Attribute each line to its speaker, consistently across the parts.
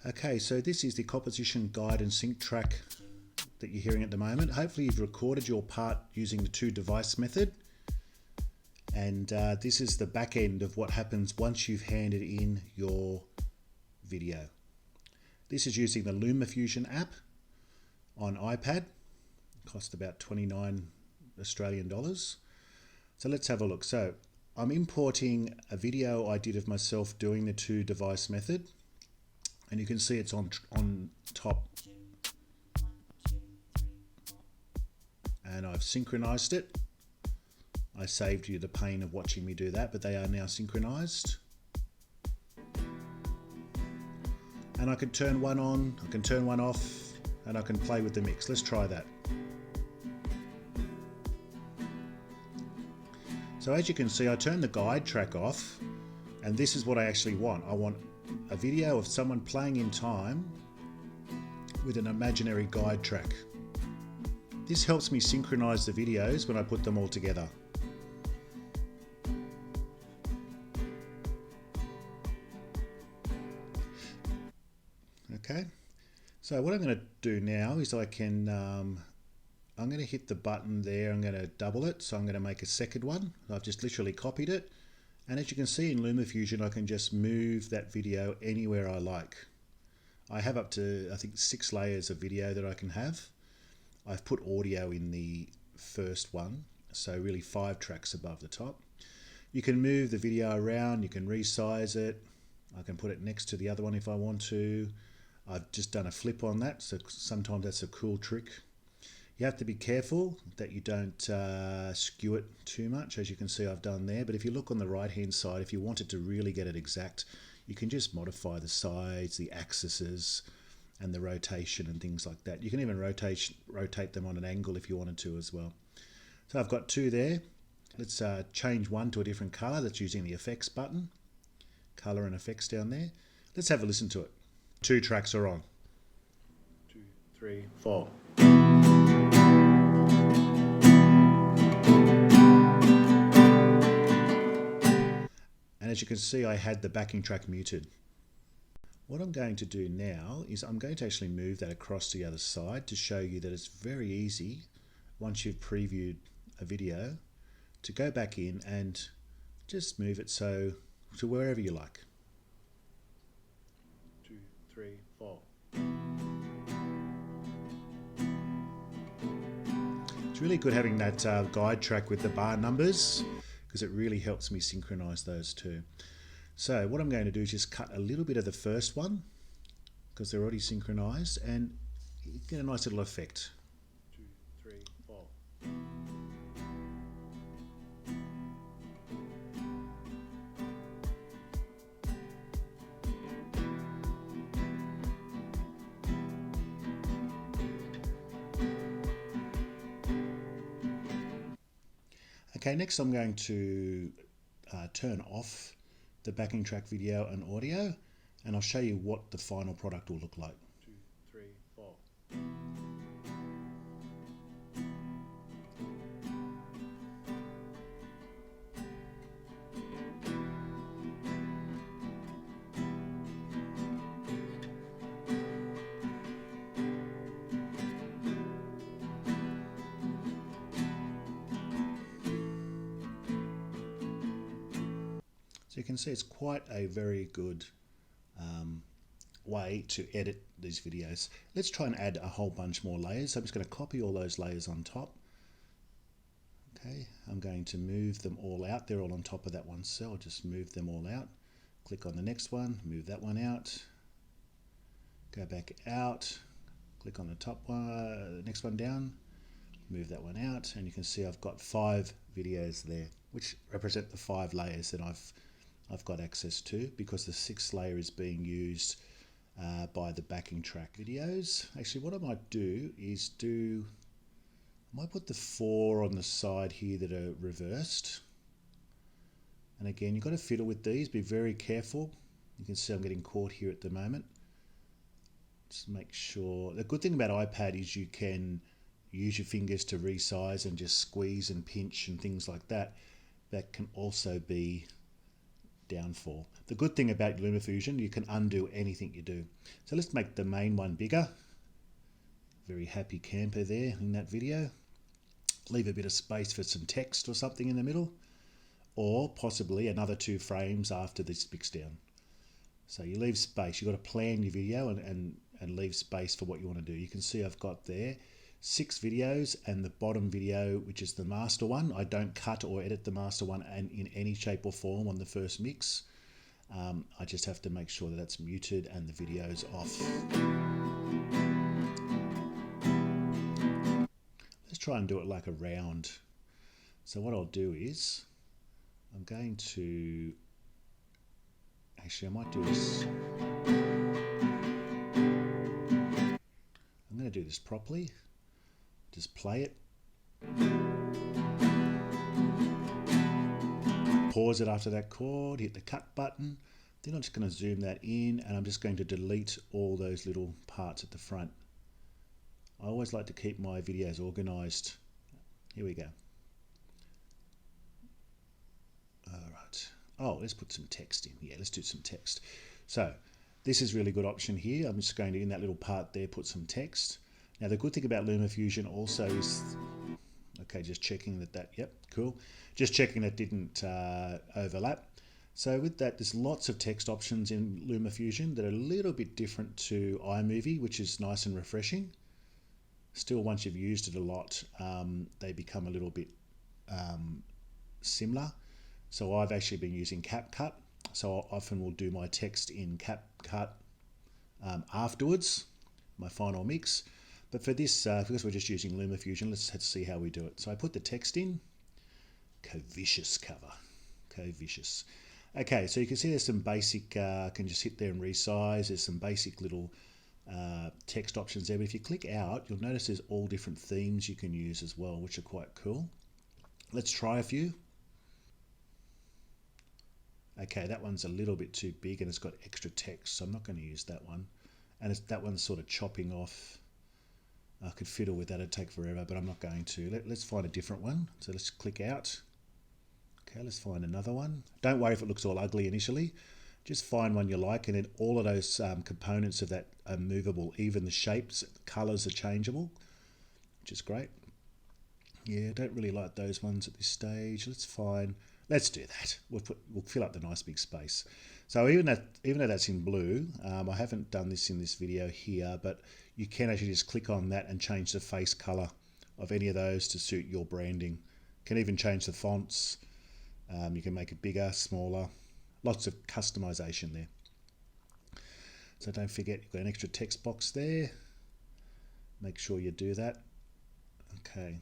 Speaker 1: Okay, so this is the composition guide and sync track that you're hearing at the moment. Hopefully you've recorded your part using the two device method. And this is the back end of what happens once you've handed in your video. This is using the LumaFusion app on iPad. It cost about 29 Australian dollars. So let's have a look. So I'm importing a video I did of myself doing the two device method. And you can see it's on top. And I've synchronized it. I saved you the pain of watching me do that, but they are now synchronized. And I can turn one on, I can turn one off, and I can play with the mix. Let's try that. So as you can see, I turned the guide track off, and this is what I actually want. I want a video of someone playing in time with an imaginary guide track. This helps me synchronize the videos when I put them all together. Okay, so what I'm going to do now is I'm going to hit the button there. I'm going to double it, so I'm going to make a second one. I've just literally copied it, and as you can see in LumaFusion, I can just move that video anywhere I like. I have up to, I think, 6 layers of video that I can have. I've put audio in the first one, so really 5 tracks above the top. You can move the video around, you can resize it. I can put it next to the other one if I want to. I've just done a flip on that, so sometimes that's a cool trick. You have to be careful that you don't skew it too much, as you can see I've done there. But if you look on the right hand side, if you wanted to really get it exact, you can just modify the sides, the axes, and the rotation and things like that. You can even rotate them on an angle if you wanted to as well. So I've got 2 there. Let's change one to a different color. That's using the effects button. Color and effects down there. Let's have a listen to it. 2 tracks are on. 2, 3, 4. And as you can see, I had the backing track muted. What I'm going to do now is I'm going to actually move that across to the other side to show you that it's very easy, once you've previewed a video, to go back in and just move it so to wherever you like. 2, 3, 4. It's really good having that guide track with the bar numbers, because it really helps me synchronize those two. So what I'm going to do is just cut a little bit of the first one, because they're already synchronized, and you get a nice little effect. 2, 3, 4. Okay, next I'm going to turn off the backing track video and audio, and I'll show you what the final product will look like. 2, 3, 4. So you can see it's quite a very good way to edit these videos. Let's try and add a whole bunch more layers. So I'm just going to copy all those layers on top. Okay, I'm going to move them all out. They're all on top of that one cell. Just move them all out. Click on the next one, move that one out. Go back out, click on the top one, the next one down, move that one out, and you can see I've got 5 videos there, which represent the 5 layers that I've got access to, because the 6th layer is being used by the backing track videos. Actually, what I might do is I might put the 4 on the side here that are reversed. And again, you've got to fiddle with these, be very careful. You can see I'm getting caught here at the moment. Just make sure. The good thing about iPad is you can use your fingers to resize and just squeeze and pinch and things like that. That can also be downfall. The good thing about LumaFusion, you can undo anything you do. So let's make the main one bigger. Very happy camper there in that video. Leave a bit of space for some text or something in the middle, or possibly another 2 frames after this mixed down. So you leave space. You've got to plan your video and leave space for what you want to do. You can see I've got there 6 videos, and the bottom video, which is the master one, I don't cut or edit the master one in any shape or form on the first mix. I just have to make sure that that's muted and the video's off. Let's try and do it like a round. So what I'll do is, I'm going to, actually I might do this, I'm going to do this properly. Just play it. Pause it after that chord, hit the cut button. Then I'm just going to zoom that in, and I'm just going to delete all those little parts at the front. I always like to keep my videos organized. Here we go. All right. Oh, let's put some text in. Yeah, let's do some text. So this is a really good option here. I'm just going to, in that little part there, put some text. Now the good thing about LumaFusion also is, okay, just checking that, yep, cool. Just checking that didn't overlap. So with that, there's lots of text options in LumaFusion that are a little bit different to iMovie, which is nice and refreshing. Still, once you've used it a lot, they become a little bit similar. So I've actually been using CapCut. So I often will do my text in CapCut afterwards, my final mix. But for this, because we're just using LumaFusion, let's see how we do it. So I put the text in, CoVicious cover, CoVicious. Okay, so you can see there's some basic, I can just hit there and resize. There's some basic little text options there. But if you click out, you'll notice there's all different themes you can use as well, which are quite cool. Let's try a few. Okay, that one's a little bit too big and it's got extra text, so I'm not going to use that one. And that one's sort of chopping off. I could fiddle with that, it'd take forever, but I'm not going to. Let's find a different one. So let's click out. Okay, let's find another one. Don't worry if it looks all ugly initially. Just find one you like, and then all of those components of that are movable. Even the shapes, the colors are changeable, which is great. Yeah, I don't really like those ones at this stage. Let's do that. We'll fill up the nice big space. So even though that's in blue, I haven't done this in this video here, but you can actually just click on that and change the face color of any of those to suit your branding. You can even change the fonts. You can make it bigger, smaller. Lots of customization there. So don't forget, you've got an extra text box there. Make sure you do that. Okay.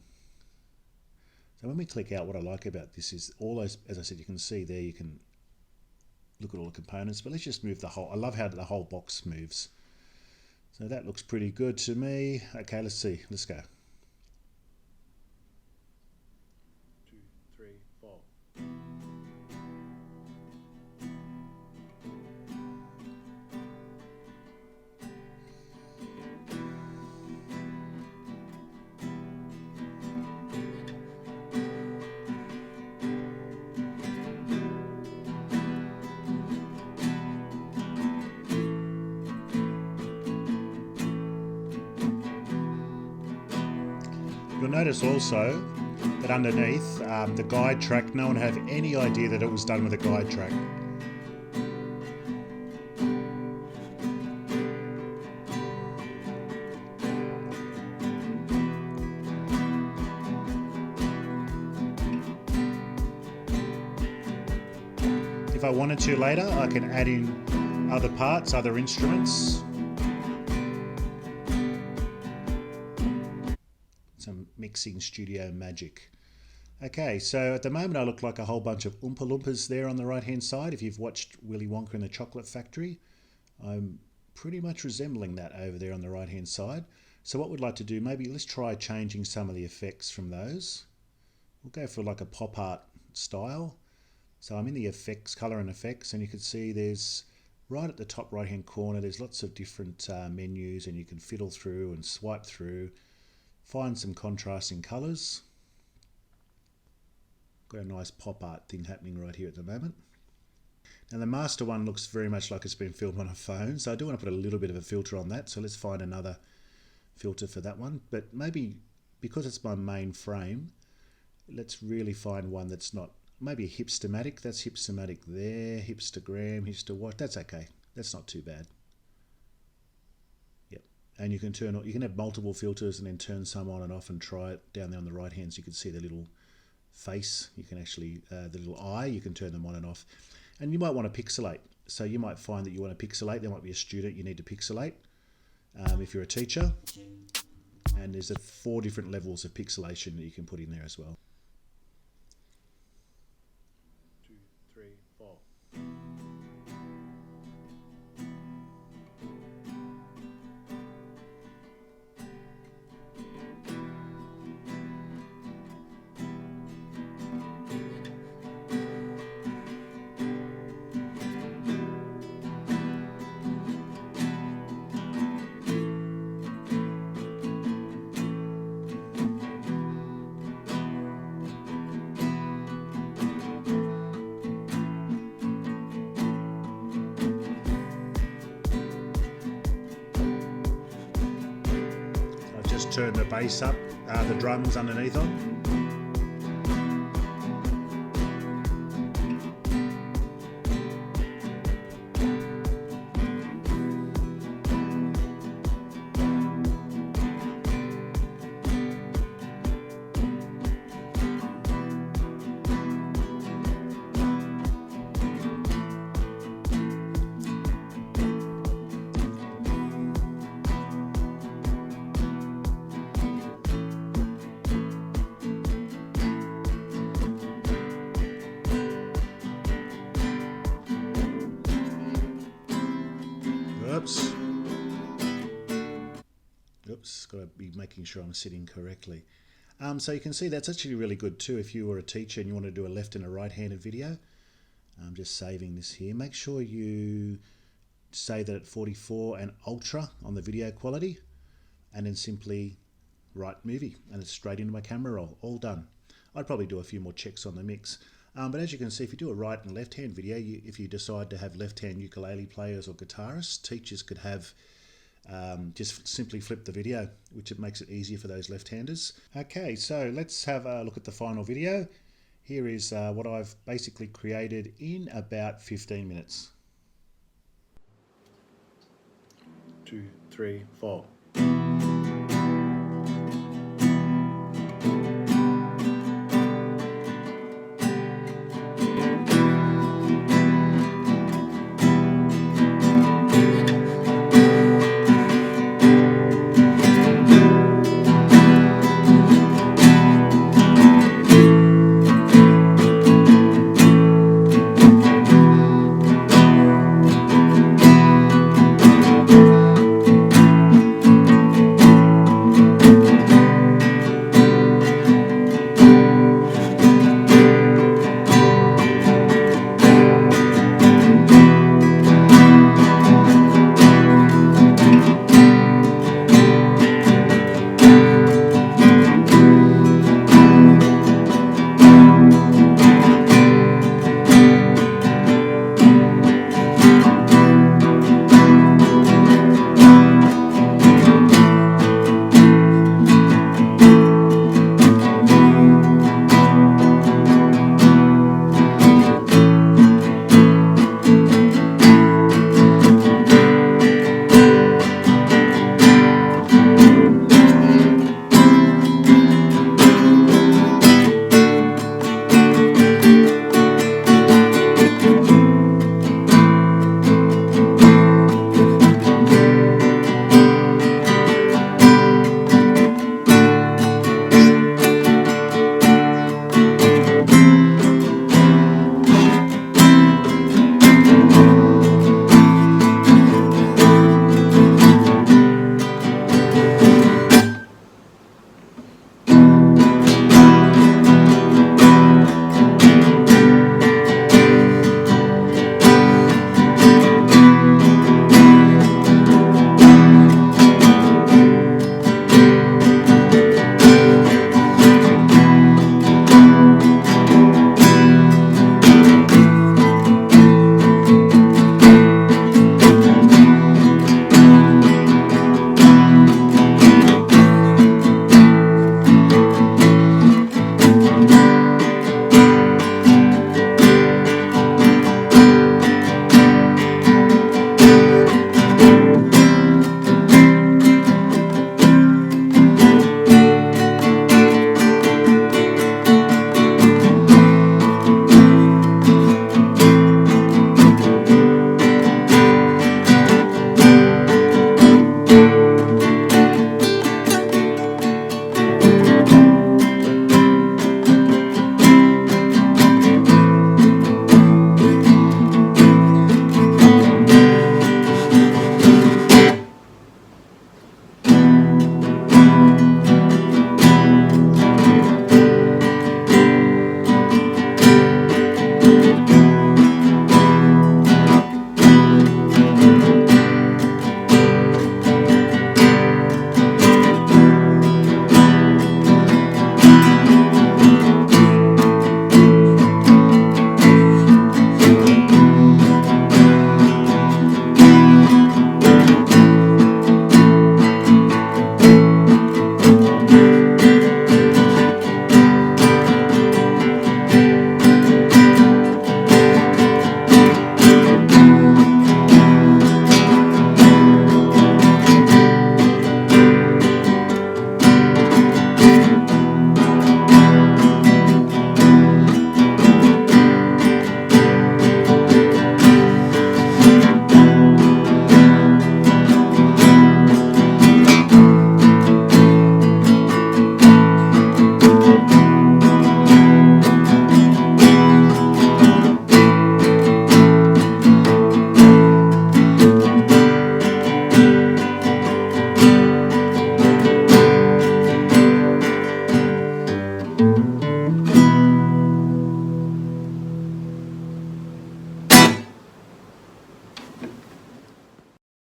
Speaker 1: So when we click out, what I like about this is all those, as I said, you can see there, you can look at all the components, but let's just move the whole, I love how the whole box moves. So that looks pretty good to me. Okay, let's see, let's go. 2, 3, 4. You'll notice also that underneath the guide track, no one had any idea that it was done with a guide track. If I wanted to later, I can add in other parts, other instruments. Some mixing studio magic. Okay, so at the moment I look like a whole bunch of Oompa Loompas there on the right hand side. If you've watched Willy Wonka and the Chocolate Factory, I'm pretty much resembling that over there on the right hand side. So what we'd like to do, maybe let's try changing some of the effects from those. We'll go for like a pop art style. So I'm in the effects, color and effects, and you can see there's right at the top right hand corner, there's lots of different menus, and you can fiddle through and swipe through, find some contrasting colors. Got a nice pop art thing happening right here at the moment. And the master one looks very much like it's been filmed on a phone, so I do want to put a little bit of a filter on that. So let's find another filter for that one, but maybe because it's my main frame, let's really find one that's not, maybe a hipstermatic. That's hipstermatic there, hipstergram, hipster what, that's okay, that's not too bad. Yep. And you can turn, you can have multiple filters and then turn some on and off and try it. Down there on the right hand so you can see the little face, you can actually the little eye, you can turn them on and off. And you might want to pixelate, so you might find that you want to pixelate. There might be a student you need to pixelate if you're a teacher, and there's 4 different levels of pixelation that you can put in there as well. 2, 3, 4. Turn the bass up, the drums underneath on. Oops, got to be making sure I'm sitting correctly. So you can see that's actually really good too if you were a teacher and you want to do a left and a right-handed video. I'm just saving this here. Make sure you save that at 44 and ultra on the video quality, and then simply write movie, and it's straight into my camera roll. All done. I'd probably do a few more checks on the mix. But as you can see, if you do a right and left hand video, if you decide to have left hand ukulele players or guitarists, teachers could have just simply flip the video, which it makes it easier for those left-handers. Okay, so let's have a look at the final video. Here is what I've basically created in about 15 minutes. 2, 3, 4.